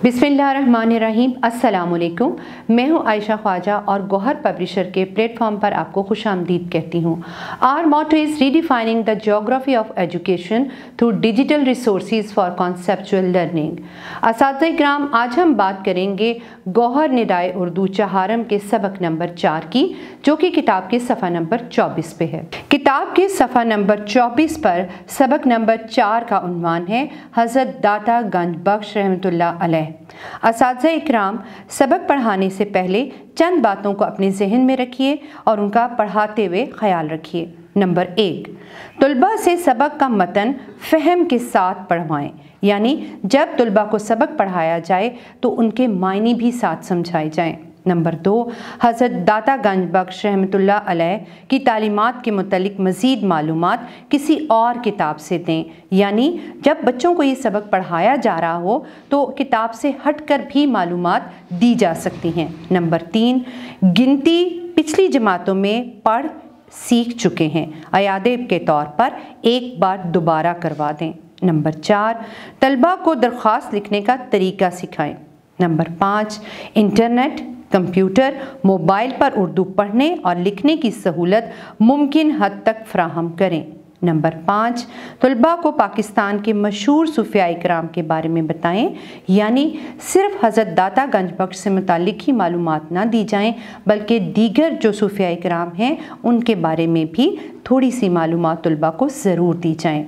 बिस्मिल्लाहिर्रहमानिर्रहीम। अस्सलाम वालेकुम। मैं हूँ आयशा ख्वाजा और गौहर पब्लिशर के प्लेटफॉर्म पर आपको खुशामदीद कहती हूँ। Our motto is redefining the geography of education through digital resources for conceptual learning. असातिज़ा इकराम, आज हम बात करेंगे गौहर निदाए उर्दू चहारम के सबक नंबर 4 की, जो कि किताब के सफ़ा नंबर 24 पे है। किताब के सफ़ा नंबर 24 पर सबक नंबर 4 का उन्वान है हज़रत दाता गंज बख्श रहमतुल्लाह अलैह। असातिज़ा इकराम, सबक पढ़ाने से पहले चंद बातों को अपने जहन में रखिए और उनका पढ़ाते हुए ख्याल रखिए। नंबर 1, तुलबा से सबक का मतन फ़हम के साथ पढ़वाएं, यानी जब तुलबा को सबक पढ़ाया जाए तो उनके मायने भी साथ समझाए जाएं। नंबर 2, हज़रत दाता गंज बख्श रहमतुल्लाह अलैह की तालीमात के मुतल्लिक मज़ीद मालूमात किसी और किताब से दें, यानी जब बच्चों को ये सबक पढ़ाया जा रहा हो तो किताब से हटकर भी मालूमात दी जा सकती हैं। नंबर 3, गिनती पिछली जमातों में पढ़ सीख चुके हैं, अयादेब के तौर पर एक बार दोबारा करवा दें। नंबर 4, तलबा को दरख्वास्त लिखने का तरीका सिखाएं। नंबर 5, इंटरनेट, कंप्यूटर, मोबाइल पर उर्दू पढ़ने और लिखने की सहूलत मुमकिन हद तक फ्राहम करें। नंबर 5, तलबा को पाकिस्तान के मशहूर सूफिया इकराम के बारे में बताएं, यानी सिर्फ हज़रत दाता गंज बख्श से मुताल्लिक ही मालूमात ना दी जाएं, बल्कि दीगर जो सूफिया इकराम हैं उनके बारे में भी थोड़ी सी मालूमात तलबा को ज़रूर दी जाएं।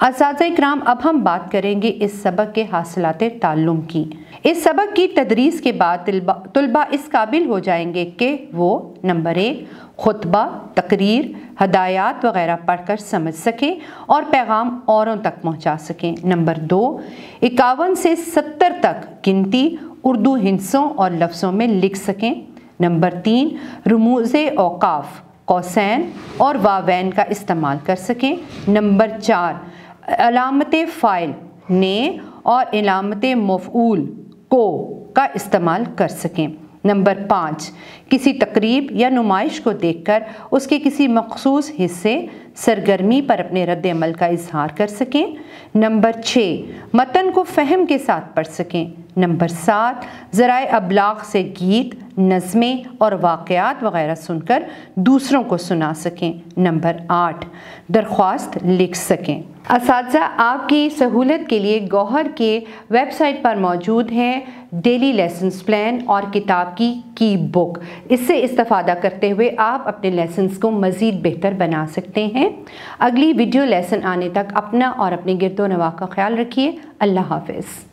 असातिज़ा इकराम, अब हम बात करेंगे इस सबक के हासिलात ताल्लुम की। इस सबक की तदरीस के बाद तुलबा इस काबिल हो जाएंगे कि वो नंबर 1, खुतबा, तकरीर, हदायत वगैरह पढ़कर समझ सकें और पैगाम औरों तक पहुंचा सकें। नंबर 2, 51 से 70 तक गिनती उर्दू हिंसों और लफ्ज़ों में लिख सकें। नंबर 3, रमूज़े औकाफ, कौसैन और वावैन का इस्तेमाल कर सकें। नंबर 4, अलामत फ़ाइल ने और अलामत मफ़ऊल को का इस्तेमाल कर सकें। नंबर 5, किसी तकरीब या नुमाइश को देखकर उसके किसी मखसूस हिस्से सरगर्मी पर अपने रद्द अमल का इजहार कर सकें। नंबर 6, मतन को फ़हम के साथ पढ़ सकें। नंबर 7, ज़राए अबलाग से गीत, नज़में और वाक़यात वगैरह सुनकर दूसरों को सुना सकें। नंबर 8, दरख्वास्त लिख सकें। असातिज़ा, आपकी सहूलत के लिए गौहर के वेबसाइट पर मौजूद है डेली लेसन्स प्लान और किताब की बुक। इससे इस्तेफ़ादा करते हुए आप अपने लेसन्स को मज़ीद बेहतर बना सकते हैं। अगली वीडियो लेसन आने तक अपना और अपने गिरदो नवाह का ख्याल रखिए। अल्लाह हाफ़िज़।